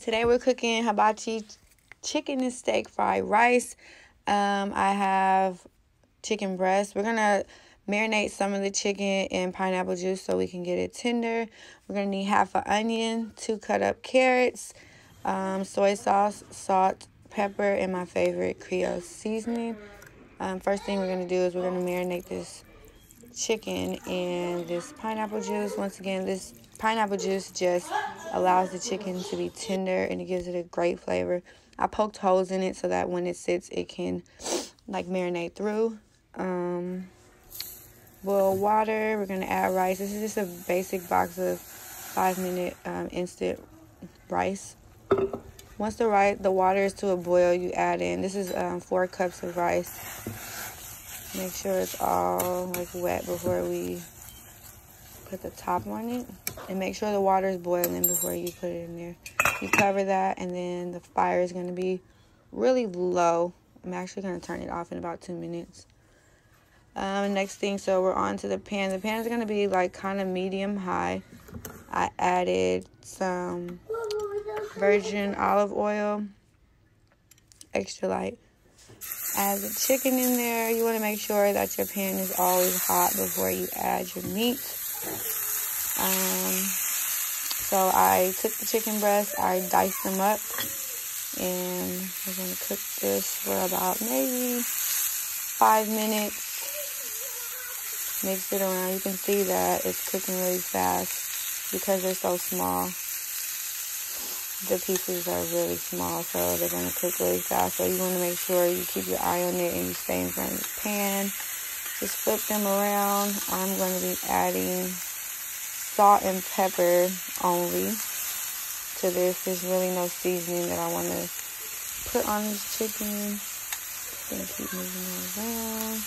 Today we're cooking hibachi chicken and steak fried rice. I have chicken breast. We're going to marinate some of the chicken in pineapple juice so we can get it tender. We're going to need half an onion, 2 cut up carrots, soy sauce, salt, pepper, and my favorite Creole seasoning. First thing we're going to do is we're going to marinate this chicken in this pineapple juice. Once again, this pineapple juice just allows the chicken to be tender and it gives it a great flavor. I poked holes in it so that when it sits it can like marinate through. Boil water. We're going to add rice. This is just a basic box of 5-minute instant rice. Once the water is to a boil, you add in, this is 4 cups of rice. Make sure it's all like wet before we put the top on it. And make sure the water is boiling before you put it in there. You cover that, and then the fire is going to be really low. I'm actually going to turn it off in about 2 minutes. Next thing, so we're on to the pan. The pan is going to be like kind of medium high. I added some virgin olive oil, extra light. Add the chicken in there. You want to make sure that your pan is always hot before you add your meat. So I took the chicken breasts, I diced them up, and we're going to cook this for about maybe 5 minutes. Mix it around. You can see that it's cooking really fast because they're so small. The pieces are really small, so they're going to cook really fast. So you want to make sure you keep your eye on it and you stay in front of the pan. Just flip them around. I'm going to be adding salt and pepper only to this. There's really no seasoning that I want to put on this chicken. Just going to keep moving it around.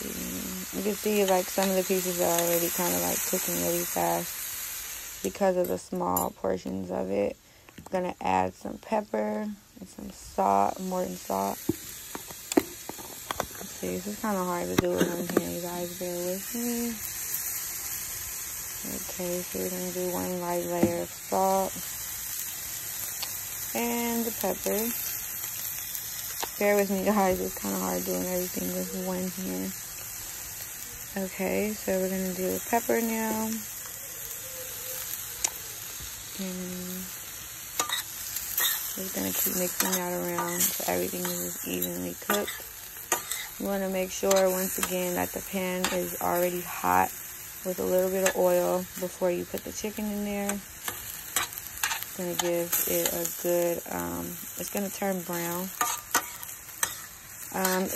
You can see like some of the pieces are already kind of like cooking really fast because of the small portions of it. I'm going to add some pepper and some salt, Morton salt. Let's see, this is kind of hard to do with one hand, you guys, bear with me. Okay, so we're going to do 1 light layer of salt and the pepper. Bear with me, guys, it's kind of hard doing everything with one hand. Okay, so we're going to do the pepper now. And we're going to keep mixing that around so everything is evenly cooked. You want to make sure, once again, that the pan is already hot with a little bit of oil before you put the chicken in there. It's going to give it a good, it's going to turn brown.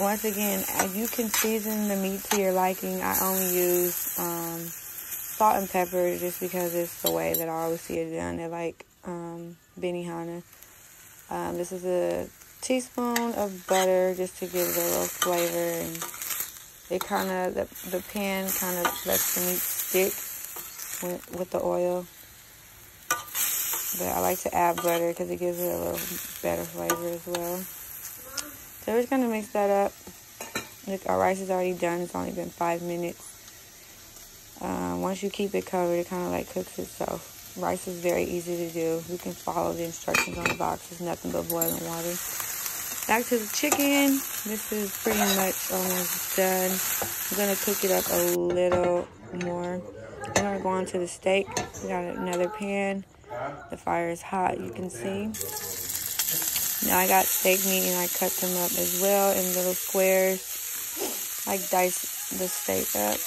Once again, you can season the meat to your liking. I only use salt and pepper just because it's the way that I always see it done. They're like Benihana. This is a teaspoon of butter just to give it a little flavor, and it kind of, the pan kind of lets the meat stick with the oil. But I like to add butter because it gives it a little better flavor as well. So we're just going to mix that up. Look, our rice is already done. It's only been 5 minutes. Once you keep it covered, it kind of like cooks itself. Rice is very easy to do. You can follow the instructions on the box. It's nothing but boiling water. Back to the chicken. This is pretty much almost done. I'm going to cook it up a little more. Then we're going to the steak. We got another pan. The fire is hot, you can see. Now I got steak meat and I cut them up as well in little squares. I dice the steak up.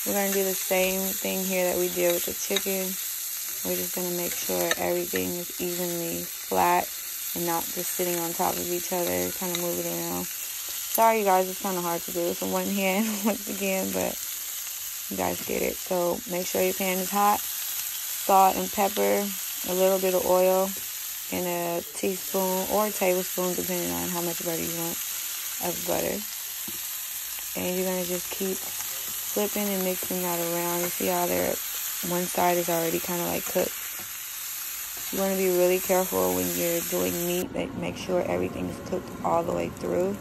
We're going to do the same thing here that we did with the chicken. We're just going to make sure everything is evenly flat and not just sitting on top of each other. Kind of move it around. Sorry, you guys, it's kind of hard to do with one hand once again, but you guys get it. So make sure your pan is hot. Salt and pepper, a little bit of oil, and a teaspoon or a tablespoon, depending on how much butter you want, of butter. And you're going to just keep flipping and mixing that around. You see how one side is already kind of like cooked. You want to be really careful when you're doing meat, that make sure everything is cooked all the way through.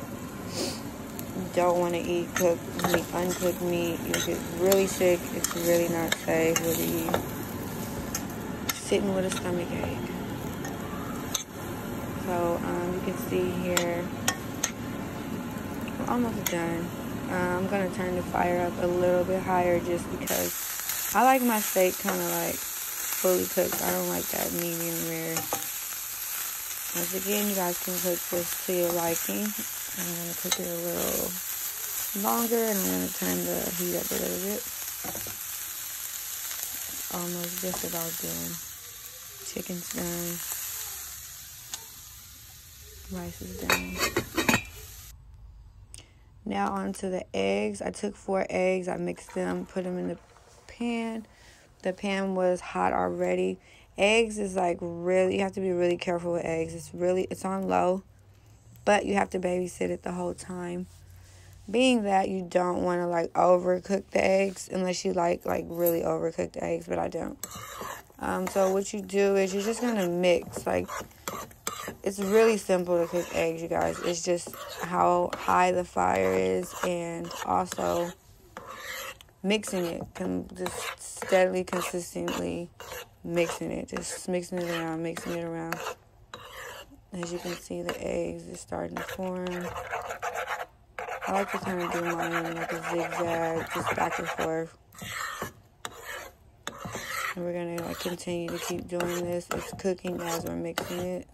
You don't want to eat cooked meat, uncooked meat. You get really sick. It's really not safe. You'll be sitting with a stomach ache. So you can see here, we're almost done. I'm going to turn the fire up a little bit higher just because I like my steak kind of like fully cooked. I don't like that medium rare. Once again, you guys can cook this to your liking. I'm going to cook it a little longer, and I'm going to turn the heat up a little bit. Almost just about done. Chicken's done. Rice is done. Now onto the eggs. I took 4 eggs. I mixed them, put them in the pan. The pan was hot already. Eggs is like really, you have to be really careful with eggs. It's on low, but you have to babysit it the whole time. Being that you don't want to like overcook the eggs unless you like really overcook the eggs, but I don't. So what you do is you're just gonna mix. Like, it's really simple to cook eggs, you guys. It's just how high the fire is, and also mixing it, just steadily, consistently mixing it, just mixing it around. As you can see, the eggs are starting to form. I like to kind of do mine like a zigzag, just back and forth. And we're going to like continue to keep doing this. It's cooking as we're mixing it.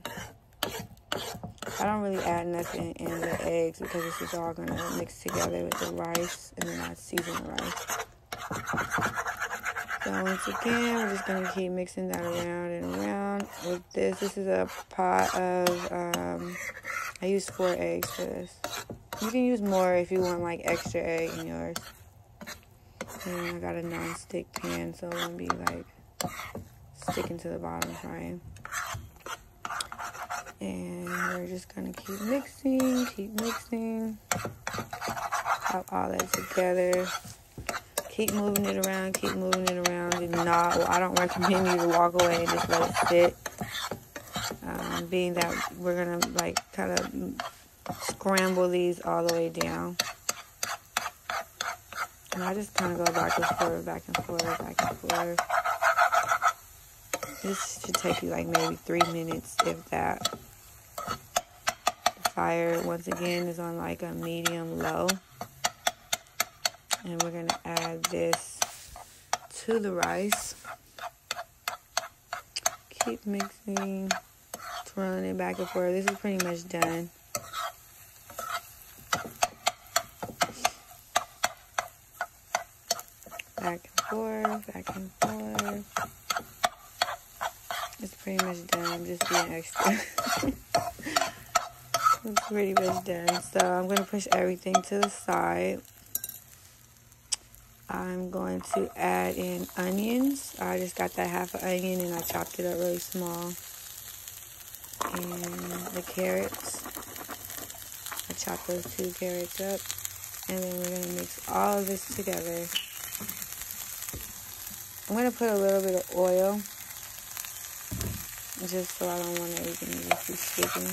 I don't really add nothing in the eggs because this is all going to mix together with the rice, and then I season the rice. So once again, we're just going to keep mixing that around and around with this. This is a pot of, I used 4 eggs for this. You can use more if you want like extra egg in yours. And I got a non-stick pan, so it won't be like sticking to the bottom frying. And we're just gonna keep mixing. Pop all that together. Keep moving it around. Do not, well, I don't recommend you to walk away and just let it sit. Being that we're gonna like kind of scramble these all the way down. And I just kind of go back and forth. This should take you like maybe 3 minutes, if that. The fire, once again, is on like a medium low. And we're going to add this to the rice. Keep mixing, twirling it back and forth. This is pretty much done. Back and forth. It's pretty much done. I'm just being extra. It's pretty much done. So I'm going to push everything to the side. I'm going to add in onions. I just got that half an onion and I chopped it up really small. And the carrots. I chopped those 2 carrots up. And then we're going to mix all of this together. I'm going to put a little bit of oil, just so I don't want everything to just be sticking.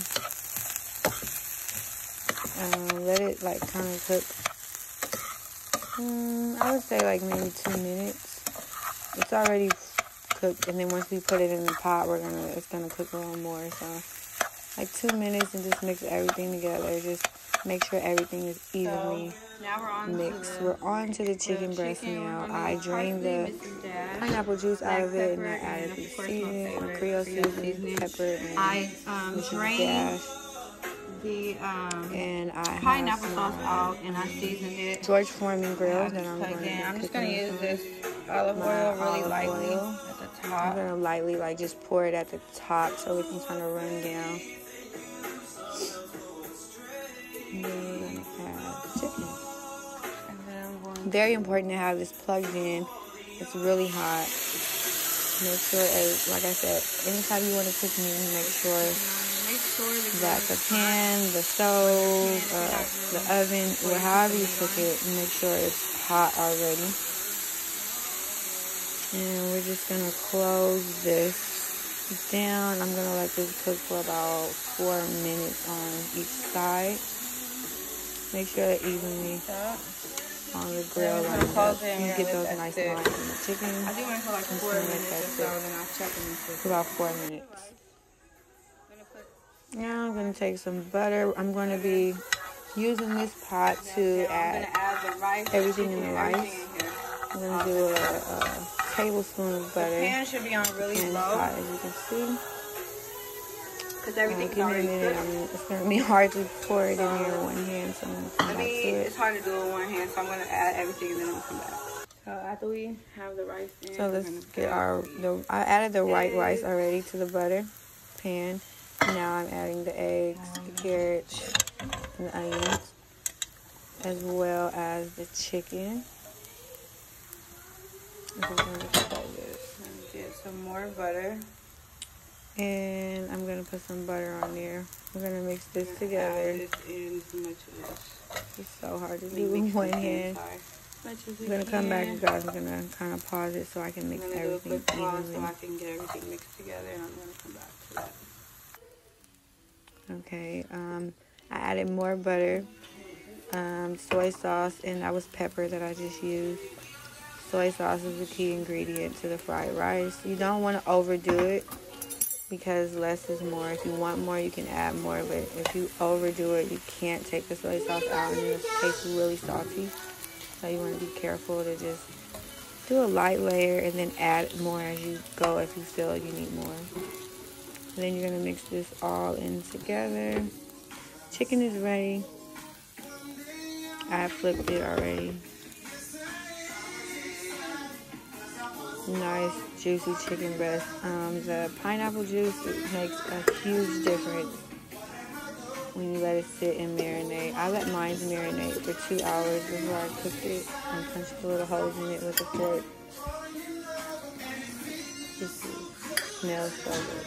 Let it like kind of cook. I would say like maybe 2 minutes. It's already cooked, and then once we put it in the pot, it's gonna cook a little more. So like 2 minutes, and just mix everything together. Just make sure everything is evenly mixed. We're on to the chicken breast now. I drained the pineapple juice out of it, and I added the seasoning, Creole seasoning, pepper, and drained the pineapple sauce out, and I seasoned it. George Foreman grill that I'm going to. I'm just going to use this olive oil really lightly at the top. I'm going to lightly like just pour it at the top so it can kind of run down. And then we're going to add chicken. Very important to have this plugged in. It's really hot. Make sure, like I said, anytime you want to cook meat, make sure that the pan, the stove, the oven, or however you cook it, make sure it's hot already. And we're just going to close this down. I'm going to let this cook for about 4 minutes on each side. Make sure that evenly on the grill lined up. You get those nice lines in the chicken. I do it for like 4 minutes or so, then I'll check them for about 4 minutes. Now I'm going to take some butter. I'm going to be using this pot to add everything in the rice. I'm going to do a tablespoon of butter. The pan should be on really low. Pot, as you can see. Because everything's already cooked. It's going to be hard to pour it in here with one hand, so I'm going to come back to it. It's hard to do with one hand, so I'm going to add everything and then I'm going to come back. So after we have the rice in, so let's get I added the white rice already to the butter pan. Now I'm adding the eggs, the carrots, and the onions, as well as the chicken. I'm going to get some more butter. And I'm going to put some butter on there. We're going to mix this together. It's so hard to do with one hand. I'm going to come back, you guys. I'm going to kind of pause it so I can mix everything evenly. So I can get everything mixed together, and I'm going to come back to that. Okay, I added more butter, soy sauce, and that was pepper that I just used. Soy sauce is the key ingredient to the fried rice. You don't want to overdo it because less is more. If you want more, you can add more, but if you overdo it, you can't take the soy sauce out and it'll taste really salty. So you want to be careful to just do a light layer and then add more as you go if you feel like you need more. And then you're going to mix this all in together. Chicken is ready. I have flipped it already. Nice juicy chicken breast. The pineapple juice, it makes a huge difference when you let it sit and marinate. I let mine marinate for 2 hours before I cooked it and punched little holes in it with a fork. This smells so good.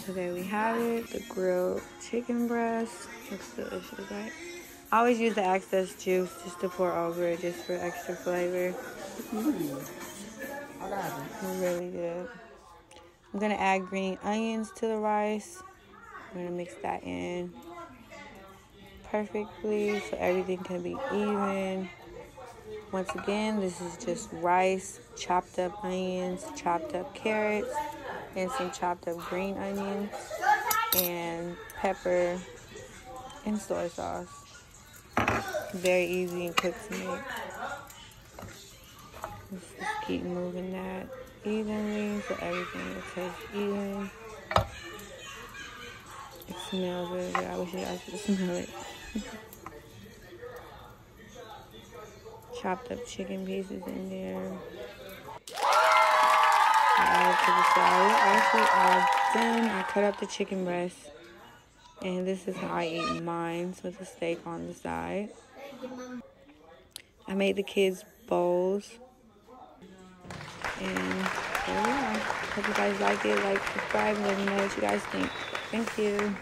So there we have it, the grilled chicken breast. Looks delicious, right? I always use the excess juice just to pour over it, just for extra flavor. Really good. I'm going to add green onions to the rice. I'm going to mix that in perfectly so everything can be even. Once again, this is just rice, chopped up onions, chopped up carrots, and some chopped up green onions, and pepper, and soy sauce. Very easy and quick to make. Let's just keep moving that evenly so everything will taste even. It smells really good. I wish you guys could smell it. Chopped up chicken pieces in there. I added to the salad. Actually, all done. I cut up the chicken breast. And this is how I eat mine, with the steak on the side. I made the kids bowls. And there we are. Hope you guys like it. Like, subscribe, and let me know what you guys think. Thank you.